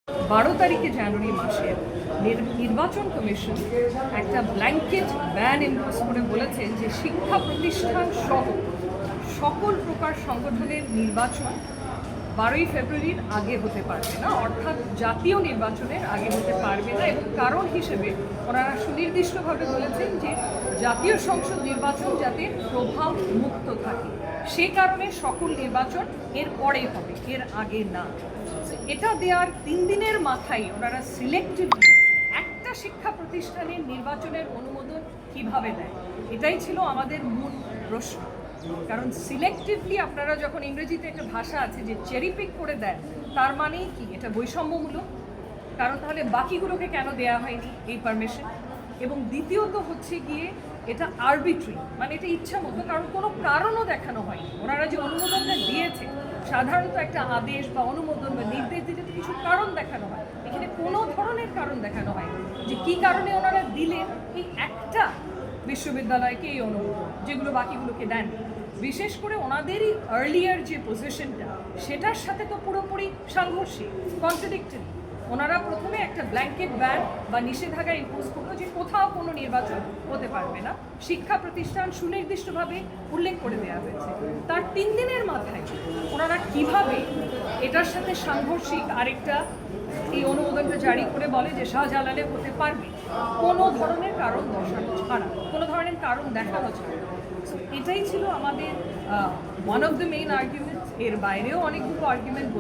12 তারিখে জানুয়ারি মাসে নির্বাচন কমিশন একটা ব্ল্যাঙ্কেট ব্যান ইম্পোজ করে বলেছেন যে শিক্ষা প্রতিষ্ঠান সহ সকল প্রকার সংগঠনের নির্বাচন 12ই ফেব্রুয়ারির আগে হতে পারবে না, অর্থাৎ জাতীয় নির্বাচনের আগে হতে পারবে না। এবং কারণ হিসেবে ওনারা সুনির্দিষ্টভাবে বলেছেন যে জাতীয় সংসদ নির্বাচন যাতে প্রভাব মুক্ত থাকে, সে কারণে সকল নির্বাচন এর পরে হবে, এর আগে না। এটা দেওয়ার 3 দিনের মাথায় ওনারা সিলেক্টিভলি একটা শিক্ষা প্রতিষ্ঠানের নির্বাচনের অনুমোদন কিভাবে দেয়, এটাই ছিল আমাদের মূল প্রশ্ন। কারণ সিলেক্টিভলি আপনারা যখন ইংরেজিতে একটা ভাষা আছে যে চেরি পিক করে দেয়, তার মানেই কি এটা বৈষম্যমূলক। কারণ তাহলে বাকিগুলোকে কেন দেয়া হয়নি এই পারমিশন? এবং দ্বিতীয়ত হচ্ছে গিয়ে এটা আরবিট্রি, মানে এটা ইচ্ছা মতো, কারণ কোনো কারণও দেখানো হয়নি। ওনারা যে অনুমোদনটা দিয়েছে, সাধারণত একটা আদেশ বা অনুমোদন বা নির্দেশ দিতে কিছু কারণ দেখানো হয়, এখানে কোনো ধরনের কারণ দেখানো হয় যে কী কারণে ওনারা দিলেন এই একটা বিশ্ববিদ্যালয়কে এই অনুমোদন, যেগুলো বাকিগুলোকে দেন। বিশেষ করে ওনাদেরই আর্লিয়ার যে পজিশনটা, সেটার সাথে তো পুরোপুরি সাংঘর্ষিক, কন্ট্রাডিক্টরি। ওনারা প্রথমে একটা ব্ল্যাঙ্কেট ব্যান বা নিষেধাজ্ঞা ইম্পোজ করলো যে কোথাও কোনো নির্বাচন হতে পারবে না, শিক্ষা প্রতিষ্ঠান সুনির্দিষ্টভাবে উল্লেখ করে দেওয়া হয়েছে। তার 3 দিনের মাথায় ওনারা কিভাবে এটার সাথে সাংঘর্ষিক আরেকটা এই অনুমোদনটা জারি করে বলে যে শাহজালালে হতে পারবে, কোনো ধরনের কারণ দর্শানো ছাড়া, কোনো ধরনের কারণ দেখানো ছাড়া। এটাই ছিল আমাদের one of the main arguments. এর বাইরেও অনেকগুলো আর্গুমেন্ট